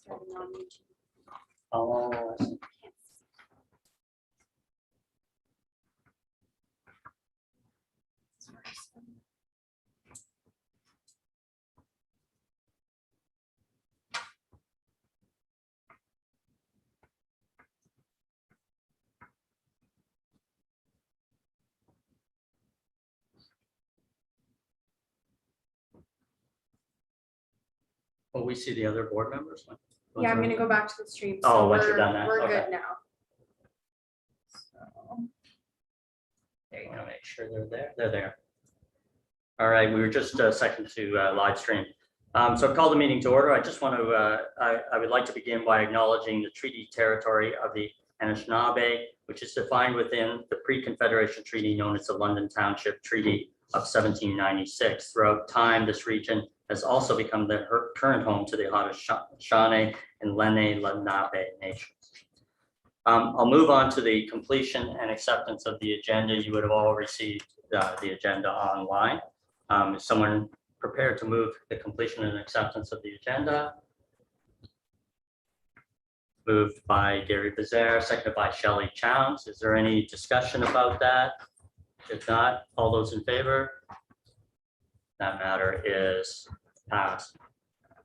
Oh, I see. Will we see the other board members? Yeah, I'm gonna go back to the stream. Oh, once you're done that, We're okay. good now. So, there you I go. want to make sure they're there. They're there. All right, we were just a second to live stream. So call the meeting to order. I just want to, I would like to begin by acknowledging the treaty territory of the Anishinaabe, which is defined within the pre-Confederation treaty known as the London Township Treaty of 1796. Throughout time, this region has also become the current home to the Haudenosaunee and Lenni Lenape nations. I'll move on to the completion and acceptance of the agenda. You would have all received the agenda online. Is someone prepared to move the completion and acceptance of the agenda? Moved by Gary Becerra, seconded by Shelley Chowns. Is there any discussion about that? If not, all those in favor? That matter is passed.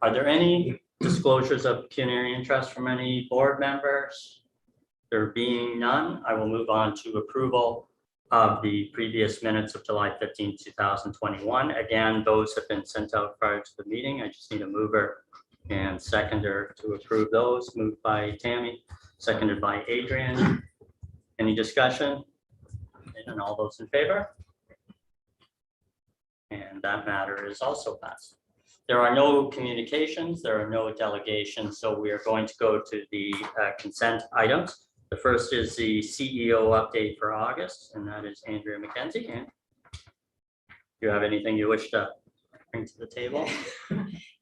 Are there any disclosures of pecuniary interest from any board members? There being none, I will move on to approval of the previous minutes of July 15, 2021. Again, those have been sent out prior to the meeting. I just need a mover and seconder to approve those. Moved by Tammy, seconded by Adrian. Any discussion? And all those in favor? And that matter is also passed. There are no communications, there are no delegations, so we are going to go to the consent items. The first is the CEO update for August, and that is Andrea McKenzie. And do you have anything you wish to bring to the table?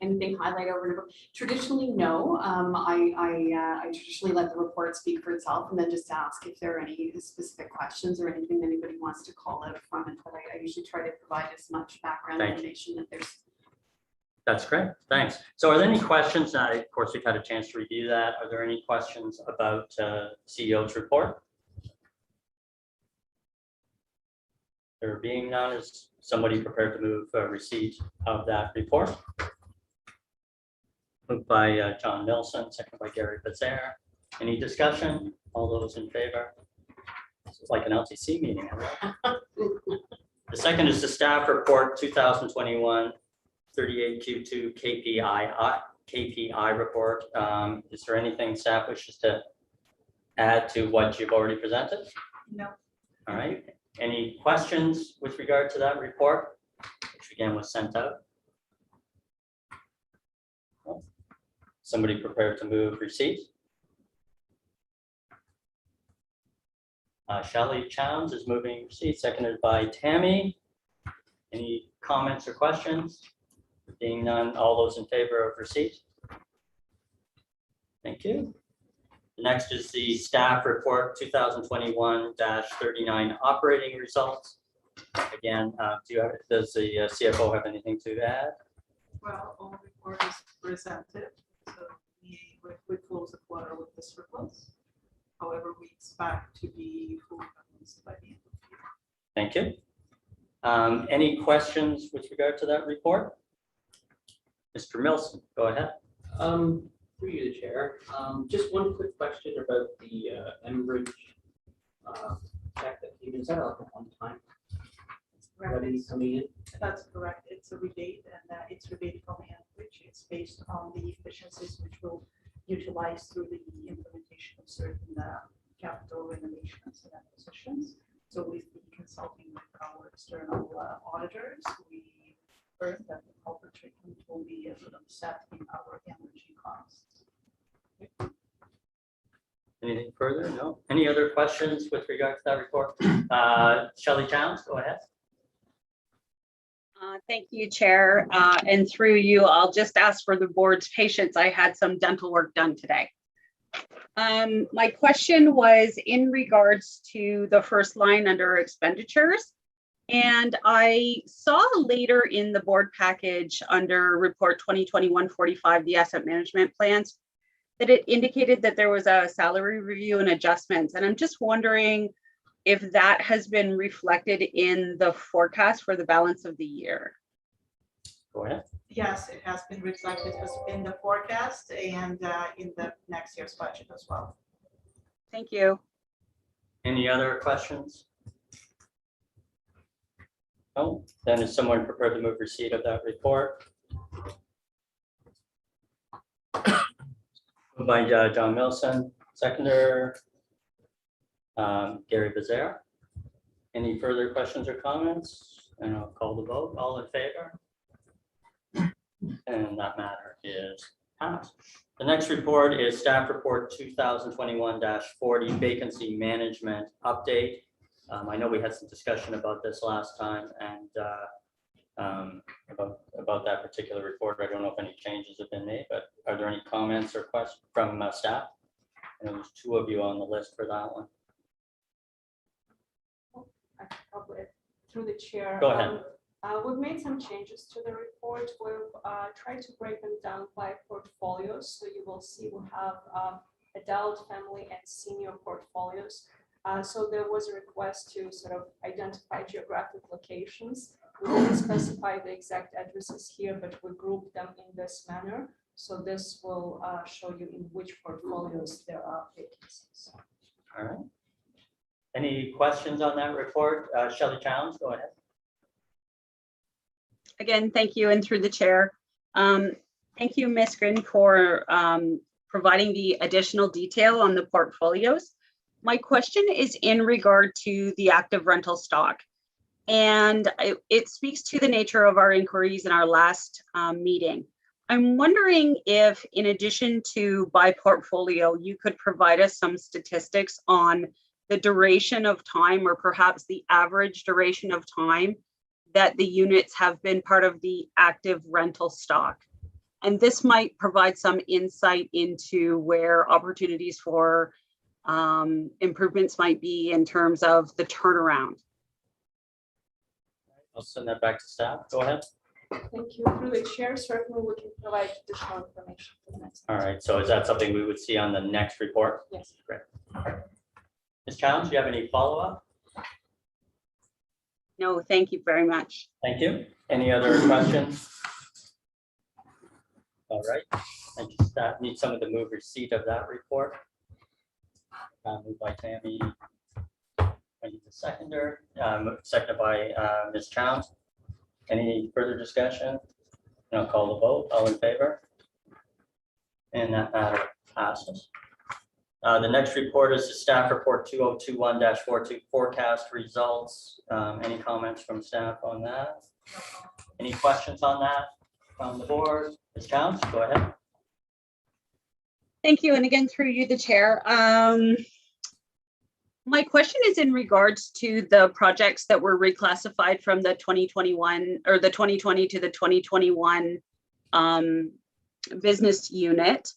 Anything highlight over? Traditionally, no. I traditionally let the report speak for itself and then just ask if there are any specific questions or anything that anybody wants to call out from it. But I usually try to provide as much background information that there's. That's great, thanks. So are there any questions? Of course, we've had a chance to review that. Are there any questions about CEO's report? There being none, is somebody prepared to move receipt of that report? Moved by John Nelson, seconded by Gary Becerra. Any discussion? All those in favor? This is like an LTC meeting. The second is the staff report 2021 38Q2 KPI report. Is there anything staff wishes to add to what you've already presented? No. All right. Any questions with regard to that report, which again was sent out? Somebody prepared to move receipt? Shelley Chowns is moving receipt, seconded by Tammy. Any comments or questions? Being none, all those in favor of receipt? Thank you. The next is the staff report 2021-39 operating results. Again, does the CFO have anything to add? Well, all report is presented, so we close the quarter with the surplus. However, we expect to be fully balanced by the end of the year. Thank you. Any questions with regard to that report? Mr. Milson, go ahead. Through you, the chair. Just one quick question about the Enbridge check that came in. Is that like a one-time revenue coming in? That's correct. It's a rebate, and it's rebated from Enbridge. It's based on the efficiencies which we'll utilize through the implementation of certain capital renovations and acquisitions. So with the consulting with our external auditors, we heard that the corporate treatment will be sort of set in our energy costs. Anything further? No. Any other questions with regard to that report? Shelley Chowns, go ahead. Thank you, Chair. And through you, I'll just ask for the board's patience. I had some dental work done today. My question was in regards to the first line under expenditures. And I saw later in the board package under report 2021-45, the asset management plans, that it indicated that there was a salary review and adjustments. And I'm just wondering if that has been reflected in the forecast for the balance of the year. Go ahead. Yes, it has been reflected as in the forecast and in the next year's budget as well. Thank you. Any other questions? No, then is someone prepared to move receipt of that report? Moved by John Milson, seconder Gary Bezerra. Any further questions or comments? And I'll call the vote. All in favor? And that matter is passed. The next report is staff report 2021-40 vacancy management update. I know we had some discussion about this last time and about that particular report. I don't know if any changes have been made, but are there any comments or questions from staff? I know there's two of you on the list for that one. Through the chair. Go ahead. We've made some changes to the report. We've tried to break them down by portfolios. So you will see we have adult, family, and senior portfolios. So there was a request to sort of identify geographic locations. We didn't specify the exact addresses here, but we grouped them in this manner. So this will show you in which portfolios there are vacancies. All right. Any questions on that report? Shelley Challenge, go ahead. Again, thank you, and through the chair. Thank you, Ms. Grin, for providing the additional detail on the portfolios. My question is in regard to the active rental stock. And it speaks to the nature of our inquiries in our last meeting. I'm wondering if, in addition to by portfolio, you could provide us some statistics on the duration of time, or perhaps the average duration of time that the units have been part of the active rental stock. And this might provide some insight into where opportunities for improvements might be in terms of the turnaround. I'll send that back to staff. Go ahead. Thank you. Through the chair, certainly we can provide additional information for the next. All right. So is that something we would see on the next report? Yes. Great. Ms. Challenge, do you have any follow-up? No, thank you very much. Thank you. Any other questions? All right. I just need someone to move receipt of that report. Moved by Tammy. I need the seconder. Seconded by Ms. Challenge. Any further discussion? And I'll call the vote. All in favor? And that matter passes. The next report is the staff report 2021-42 forecast results. Any comments from staff on that? Any questions on that from the board? Ms. Challenge, go ahead. Thank you. And again, through you, the chair. My question is in regards to the projects that were reclassified from the 2021 or the 2020 to the 2021 business unit.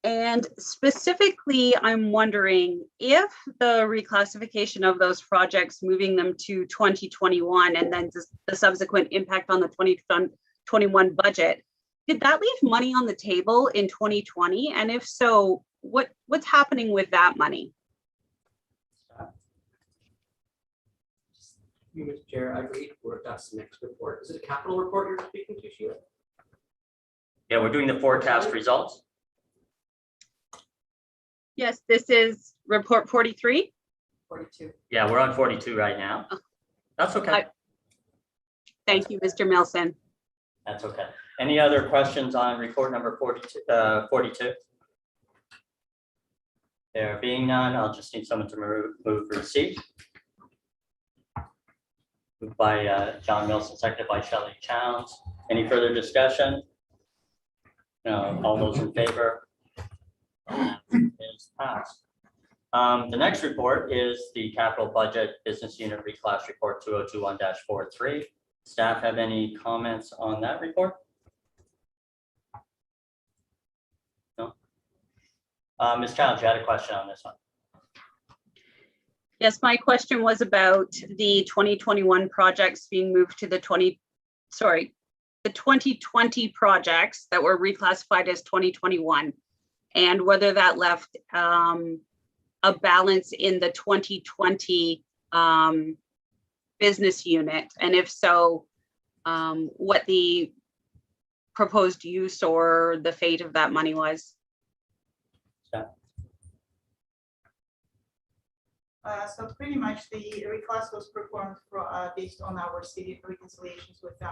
And specifically, I'm wondering if the reclassification of those projects, moving them to 2021 and then the subsequent impact on the 2021 budget, did that leave money on the table in 2020? And if so, what's happening with that money? Mr. Chair, I read for that's the next report. Is it a capital report you're speaking to, Sheila? Yeah, we're doing the forecast results. Yes, this is report 43. 42. Yeah, we're on 42 right now. That's okay. Thank you, Mr. Milson. That's okay. Any other questions on report number 42? 42? There being none, I'll just need someone to move receipt. Moved by John Milson, seconded by Shelley Challenge. Any further discussion? No, all those in favor? Is passed. The next report is the capital budget business unit reclass report 2021-43. Staff have any comments on that report? No. Ms. Challenge, you had a question on this one. Yes, my question was about the 2021 projects being moved to the 2020 projects that were reclassified as 2021. and whether that left a balance in the 2020 business unit, and if so, what the proposed use or the fate of that money was. So pretty much the reclass was performed based on our city reconciliations with the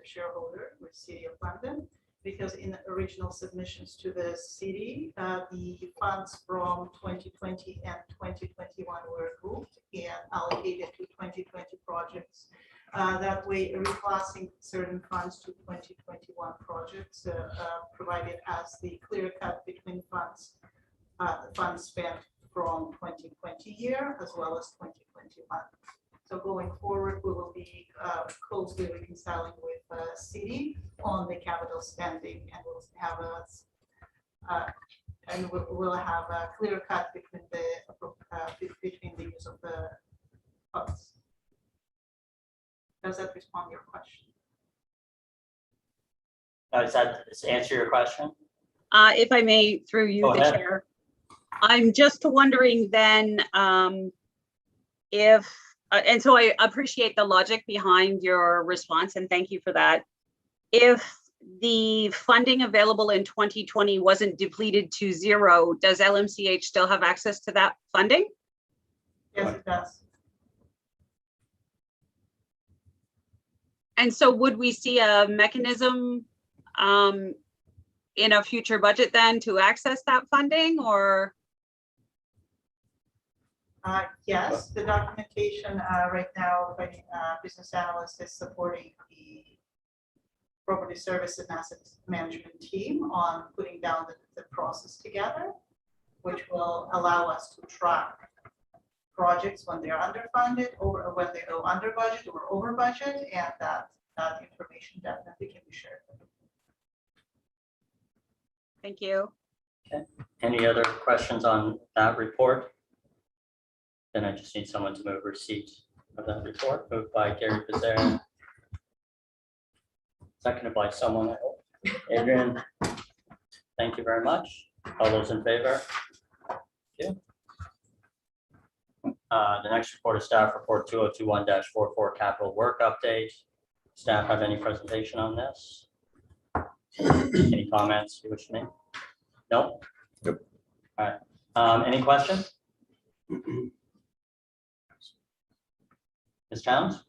shareholder, with City of London. Because in the original submissions to the city, the funds from 2020 and 2021 were grouped and allocated to 2020 projects. That way, reclassing certain funds to 2021 projects provided us the clear cut between funds spent from 2020 year as well as 2021. So going forward, we will be closely reconciling with city on the capital spending, and we'll have a clear cut between the use of the funds. Does that respond to your question? Does that answer your question? If I may, through you, Go the ahead. chair, I'm just wondering then if, and so I appreciate the logic behind your response, and thank you for that. If the funding available in 2020 wasn't depleted to zero, does LMCH still have access to that funding? Yes, it does. And so would we see a mechanism in a future budget then to access that funding, or? Yes, the documentation right now by business analyst is supporting the property service and asset management team on putting down the process together, which will allow us to track projects when they're underfunded or when they go under budget or over budget, and that information definitely can be shared. Thank you. Okay. Any other questions on that report? Then I just need someone to move receipt of that report. Moved by Gary Pizarro. Seconded by someone, I hope. Adrian. Thank you very much. All those in favor? Thank you. The next report is staff report 2021-44 capital work update. Staff have any presentation on this? Any comments you wish to make? No? Yep. All right. Any questions? Ms. Towns?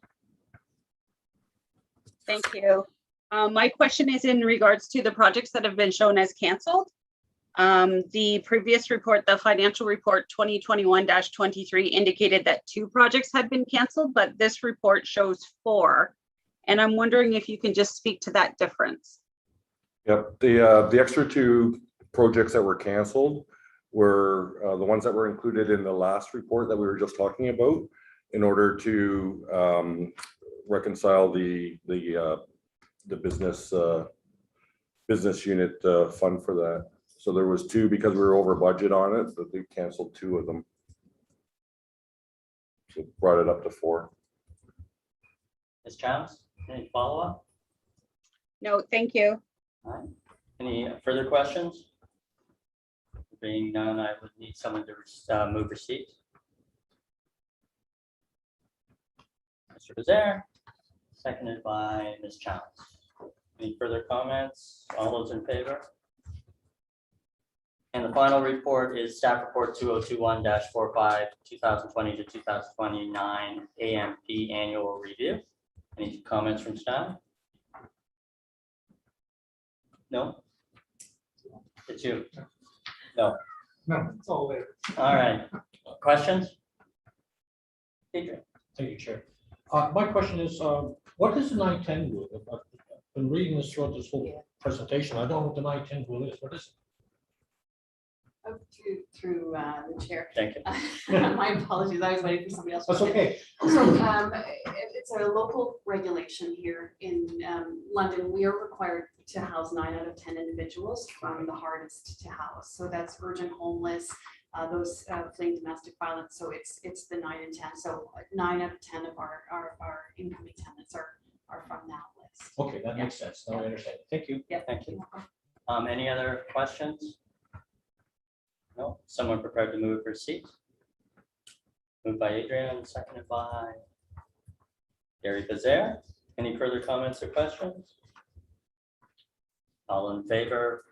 Thank you. My question is in regards to the projects that have been shown as canceled. The previous report, the financial report 2021-23 indicated that 2 projects had been canceled, but this report shows 4. And I'm wondering if you can just speak to that difference. Yep, the extra 2 projects that were canceled were the ones that were included in the last report that we were just talking about, in order to reconcile the business unit fund for that. So there was 2 because we were over budget on it, but they canceled 2 of them. So brought it up to 4. Ms. Towns, any follow-up? No, thank you. All right. Any further questions? Being none, I would need someone to move receipt. Mr. Bizarre, seconded by Ms. Childs. Any further comments? All those in favor? And the final report is staff report 2021-45, 2020 to 2029 AMP annual review. Any comments from staff? No? It's you? No. No, it's all there. All right. Questions? Adrian? Thank you, Chair. My question is, what is the 910 rule? I've been reading this throughout this whole presentation. I don't know what the 910 rule is. What is it? Oh, through the chair. Thank you. My apologies, I was waiting for somebody else. That's okay. So it's a local regulation here in London. We are required to house 9 out of 10 individuals from the hardest to house. So that's urgent homeless, those fleeing domestic violence. So it's the 9 and 10. So 9 out of 10 of our incoming tenants are from that list. Okay, that makes sense. Now I understand. Thank you. Yeah, Thank you. you're welcome. Any other questions? No, someone prepared to move receipt? Moved by Adrian, seconded by Gary Bezier. Any further comments or questions? All in favor?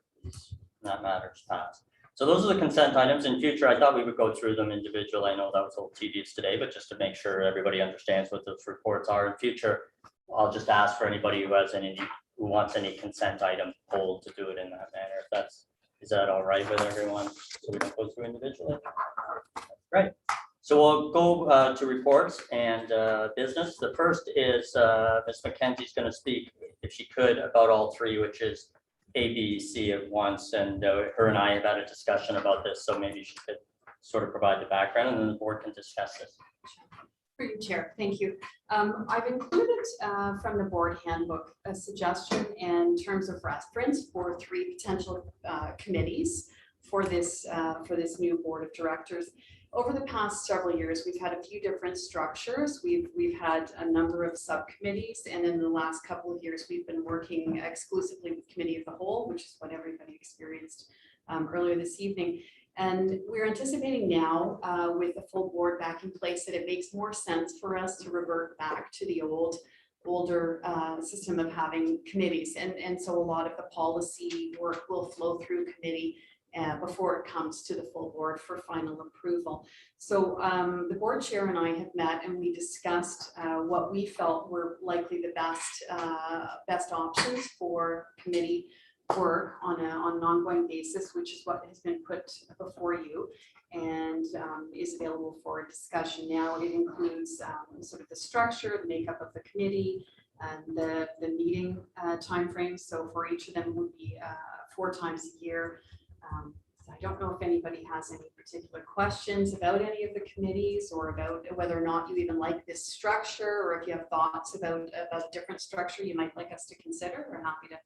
That matters, passed. So those are the consent items. In future, I thought we would go through them individually. I know that was a little tedious today, but just to make sure everybody understands what those reports are in future, I'll just ask for anybody who has any, who wants any consent item pulled to do it in that manner. If that's, is that all right with everyone? So we don't go through individually? Right. So we'll go to reports and business. The first is Ms. Mackenzie's going to speak, if she could, about all three, which is A, B, C at once. And her and I have had a discussion about this, so maybe she could sort of provide the background and then the board can discuss this. For you, Chair, thank you. I've included from the board handbook a suggestion in terms of reference for three potential committees for this new board of directors. Over the past several years, we've had a few different structures. We've had a number of subcommittees, and in the last couple of years, we've been working exclusively with Committee of the Whole, which is what everybody experienced earlier this evening. And we're anticipating now with the full board back in place that it makes more sense for us to revert back to the older system of having committees. And so a lot of the policy work will flow through committee before it comes to the full board for final approval. So the board chair and I have met and we discussed what we felt were likely the best options for committee work on an ongoing basis, which is what has been put before you and is available for discussion now. It includes sort of the structure, the makeup of the committee, and the meeting timeframes. So for each of them would be 4 times a year. So I don't know if anybody has any particular questions about any of the committees or about whether or not you even like this structure, or if you have thoughts about a different structure you might like us to consider. We're happy to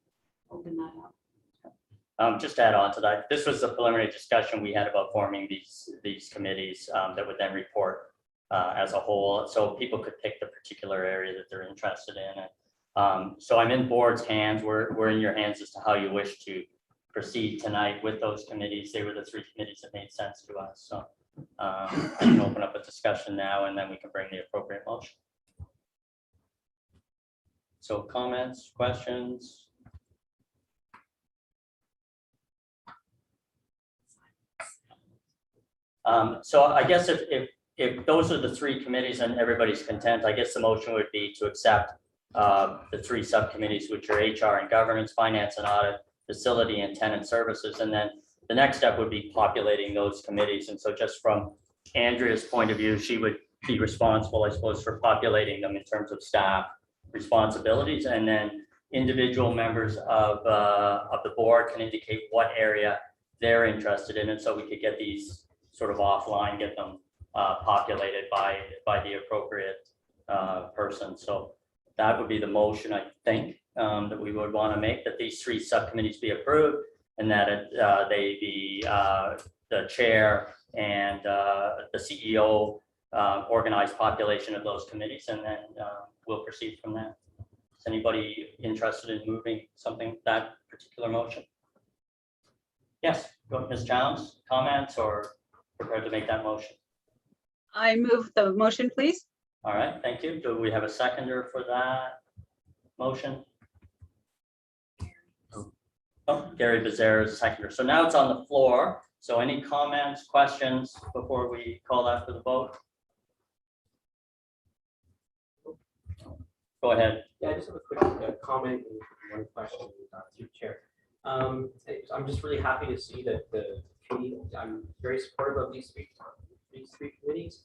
open that up. Just to add on to that, this was a preliminary discussion we had about forming these committees that would then report as a whole, so people could pick the particular area that they're interested in. So I'm in board's hands. We're in your hands as to how you wish to proceed tonight with those committees. They were the 3 committees that made sense to us. So I can open up a discussion now and then we can bring the appropriate motion. So comments, questions? So I guess if those are the 3 committees and everybody's content, I guess the motion would be to accept the 3 subcommittees, which are HR and governance, finance and audit, facility and tenant services. And then the next step would be populating those committees. And so just from Andrea's point of view, she would be responsible, I suppose, for populating them in terms of staff responsibilities. And then individual members of the board can indicate what area they're interested in. And so we could get these sort of offline, get them populated by the appropriate person. So that would be the motion, I think, that we would want to make, that these 3 subcommittees be approved and that they be the chair and the CEO organized population of those committees, and then we'll proceed from there. Is anybody interested in moving something, that particular motion? Yes, go ahead, Ms. Jones, comments or prepared to make that motion? I move the motion, please. All right, thank you. Do we have a seconder for that motion? Oh, Gary Bezier is a seconder. So now it's on the floor. So any comments, questions before we call that for the vote? Go ahead. Yeah, I just have a quick comment and one question through Chair. I'm just really happy to see that the committee, I'm very supportive of these three committees.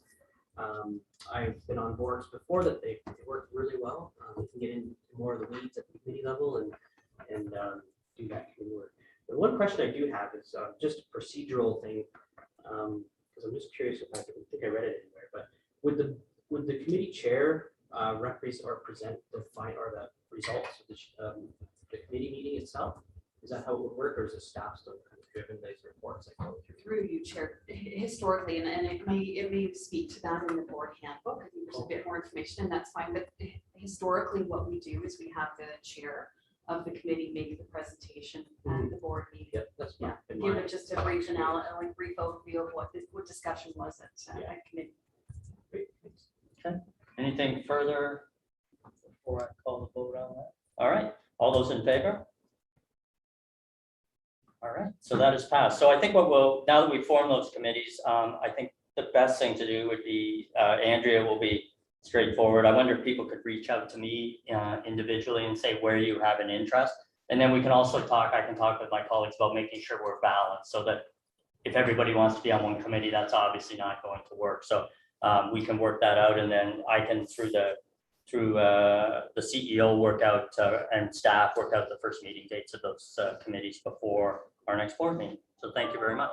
I've been on boards before that they work really well. We can get into more of the weeds at the committee level and do that committee work. The one question I do have is just a procedural thing, because I'm just curious if I think I read it anywhere, but would the committee chair represent or present the results of the committee meeting itself? Is that how it would work, or is the staff still kind of driven these reports that go Through you, Chair, historically, and it may speak to that in the board handbook. I think there's a bit more information, and that's fine. But historically, what we do is we have the chair of the committee make the presentation at the board meeting. Yep, that's Yeah, fine. In give mind. it just a brief like brief overview of what discussion was at committee. Great, thanks. Anything further before I call the vote on that? All right, all those in favor? All right, so that is passed. So I think now that we form those committees, I think the best thing to do would be, Andrea will be straightforward. I wonder if people could reach out to me individually and say where you have an interest. And then we can also I can talk with my colleagues about making sure we're balanced so that if everybody wants to be on one committee, that's obviously not going to work. So we can work that out, and then I can, through the CEO work out and staff work out the first meeting dates of those committees before our next board meeting. So thank you very much.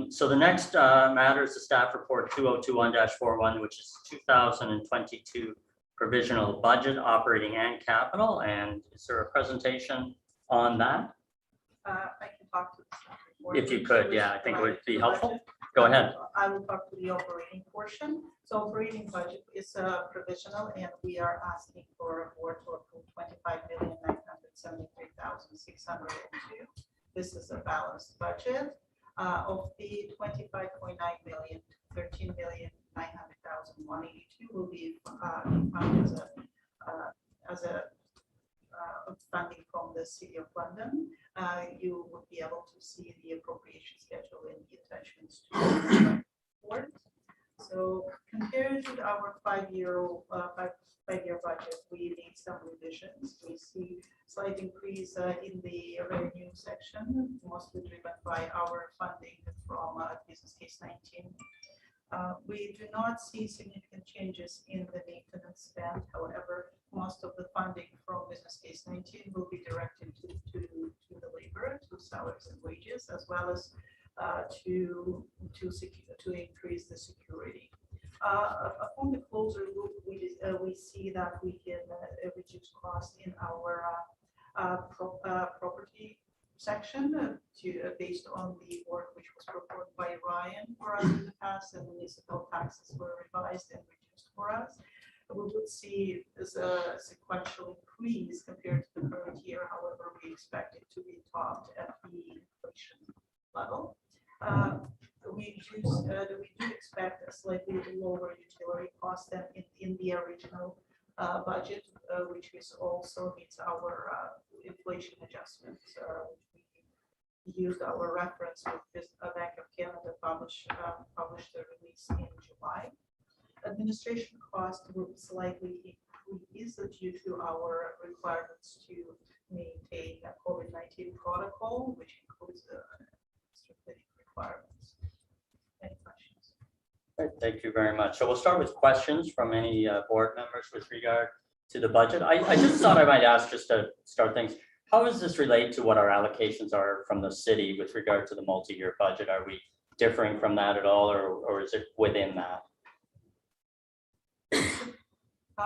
So the next matter is the staff report 2021-41, which is 2022 provisional budget, operating and capital. And is there a presentation on that? I can talk to the staff report, If you which could, was yeah, I think it would provided be to the helpful. budget. Go ahead. I will talk to the operating portion. So operating budget is provisional, and we are asking for a board to approve 25,973,602. This is a balanced budget. Of the 25.9 million, 13,900,182 will be funded as a funding from the City of London. You would be able to see the appropriation schedule in the attachments to the report. So compared to our five-year budget, we made some revisions. We see slight increase in the revenue section, mostly driven by our funding from business case 19. We do not see significant changes in the maintenance spend. However, most of the funding from business case 19 will be directed to the labor, to salaries and wages, as well as to increase the security. Upon the closer look, we see that we can reduce cost in our property section based on the work which was performed by Ryan for us in the past, and municipal taxes were revised and reduced for us. We would see as a sequential increase compared to the current year. However, we expect it to be topped at the inflation level. We do expect a slightly lower utility cost than in the original budget, which is also meets our inflation adjustments. We used our reference with this Bank of Canada published the release in July. Administration cost will slightly increase due to our requirements to maintain a COVID-19 protocol, which includes the strategic requirements. Any questions? Great, thank you very much. So we'll start with questions from any board members with regard to the budget. I just thought I might ask, just to start things, how does this relate to what our allocations are from the city with regard to the multi-year budget? Are we differing from that at all, or is it within that?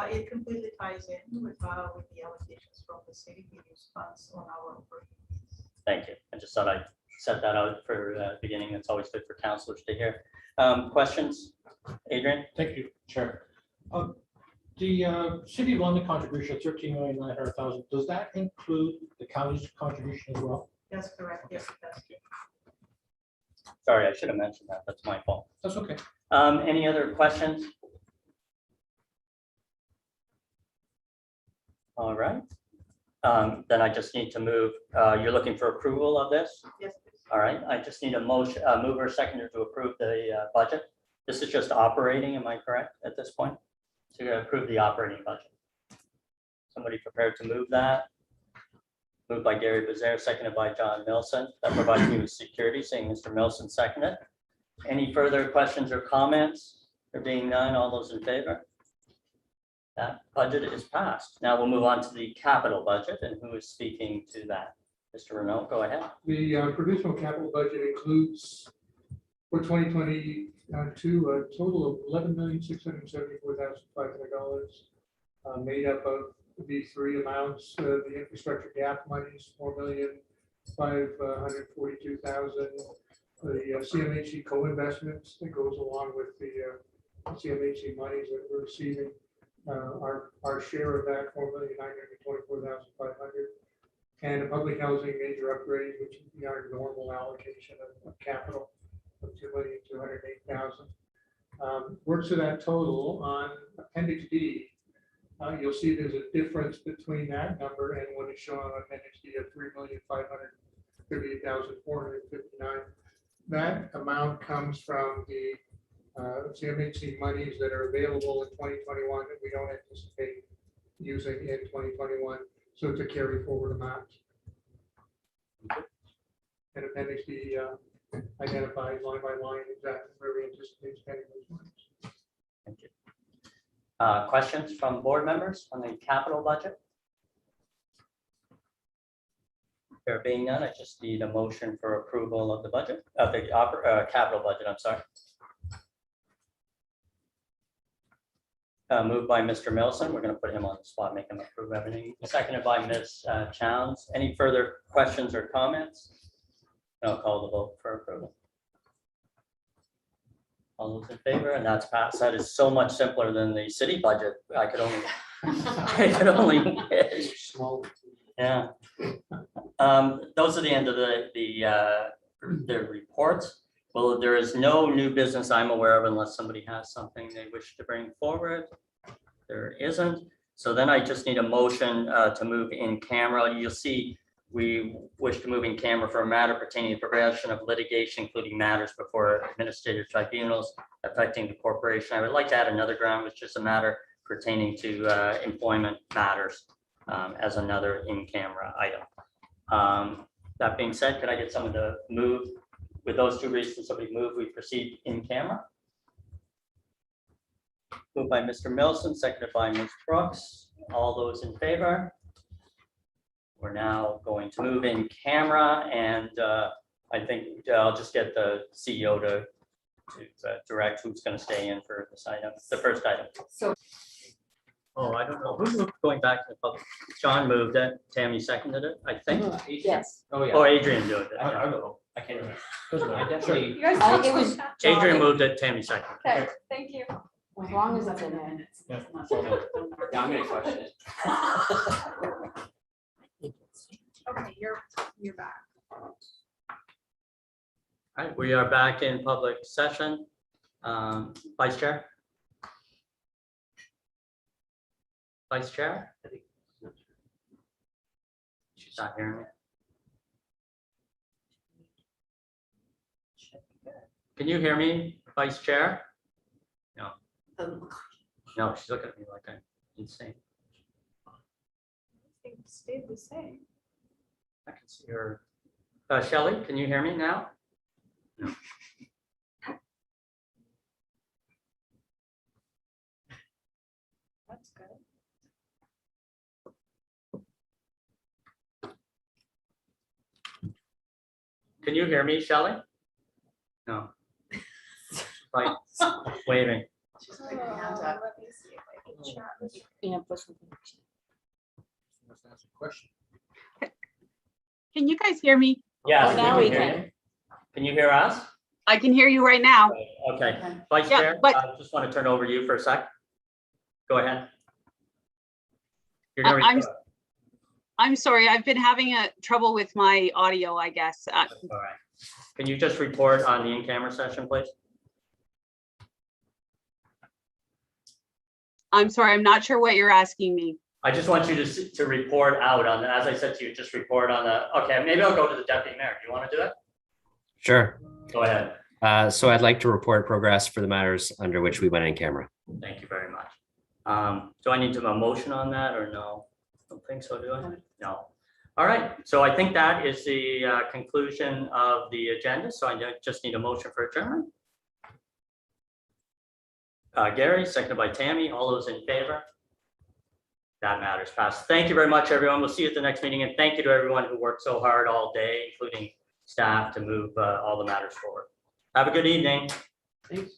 It completely ties in with the allocations from the city. We use funds on our operating needs. Thank you. I just thought I'd set that out for the beginning. It's always good for councillors to hear. Questions? Adrian? Thank you, Chair. The City of London contribution, 13,900,000, does that include the county's contribution as well? That's correct. Yes, that's good. Sorry, I should have mentioned that. That's my fault. That's okay. Any other questions? All right. Then I just need to move. You're looking for approval of this? Yes, please. All right. I just need a motion, mover, seconder to approve the budget. This is just operating, am I correct at this point? To approve the operating budget. Somebody prepared to move that? Moved by Gary Bezerra, seconded by John Milson. That provides me with security, saying Mr. Milson seconded. Any further questions or comments? There being none, all those in favor? That budget is passed. Now we'll move on to the capital budget, and who is speaking to that? Mr. Renault, go ahead. The provisional capital budget includes for 2022 a total of $11,674,500, made up of the three amounts: the infrastructure gap monies, $4,542,000, the CMHC co-investments that goes along with the CMHC monies that we're receiving, our share of that, 4,924,500. And a public housing major upgrade, which would be our normal allocation of capital of 2,208,000. Works to that total on Appendix D. You'll see there's a difference between that number and what is shown on Appendix D of 3,538,459. That amount comes from the CMHC monies that are available in 2021 that we don't anticipate using in 2021. So it's a carry forward amount. And Appendix D identifies line by line exactly where we anticipate spending those monies. Thank you. Questions from board members on the capital budget? There being none, I just need a motion for approval of the budget, of the capital budget, I'm sorry. Moved by Mr. Milson. We're going to put him on the spot, make him approve everything. Seconded by Ms. Chowns. Any further questions or comments? I'll call the vote for approval. All those in favor, and that's passed. That is so much simpler than the city budget. I could only, wish. Small. Yeah. Those are the end of the reports. Well, there is no new business I'm aware of unless somebody has something they wish to bring forward. There isn't. So then I just need a motion to move in camera. You'll see we wish to move in camera for a matter pertaining to progression of litigation, including matters before administrative tribunals affecting the corporation. I would like to add another ground, which is a matter pertaining to employment matters as another in-camera item. That being said, could I get someone to move? With those two reasons, somebody move, we proceed in camera. Moved by Mr. Milson, seconded by Ms. Brooks. All those in favor? We're now going to move in camera, and I think I'll just get the CEO to direct who's going to stay in for this item, the first item. So Oh, I don't know. Who moved going back to the public? John moved it. Tammy seconded it, I think. yes. Oh, yeah. Oh, Adrian did it. I yeah. don't know. I can't remember. Doesn't I matter. definitely. You guys It can was switch that. Adrian moved it, Tammy seconded. Okay, thank you. As long as it's in minutes. Yeah. It's not- Yeah, I'm gonna question it. Okay, you're back. All right, we are back in public session. Vice Chair? Vice Chair? She's not hearing me. Can you hear me, Vice Chair? No, she's looking at me like I'm insane. I think it stayed the same. I can see her. Shelley, can you hear me now? No. That's good. Can you hear me, Shelley? No. Like waving. She's putting her hands up. Let me see if I can chat with you. Let's ask a question. Can you guys hear me? Yes. now we hear can. you. Can you hear us? I can hear you right now. Okay, Okay. Vice Yeah, Chair, but- I just want to turn over to you for a sec. Go ahead. You're I- gonna I'm- record. I'm sorry, I've been having a trouble with my audio, I guess. All right. Can you just report on the in-camera session, please? I'm sorry, I'm not sure what you're asking me. I just want you to report out on, as I said to you, just report on the, okay, maybe I'll go to the deputy mayor. Do you want to do that? Sure. Go ahead. So I'd like to report progress for the matters under which we went in camera. Thank you very much. Do I need to have a motion on that or no? I don't think so, do I? No. All right, so I think that is the conclusion of the agenda. So I just need a motion for adjournment. Gary, seconded by Tammy. All those in favor? That matters passed. Thank you very much, everyone. We'll see you at the next meeting. And thank you to everyone who worked so hard all day, including staff, to move all the matters forward. Have a good evening. Thanks.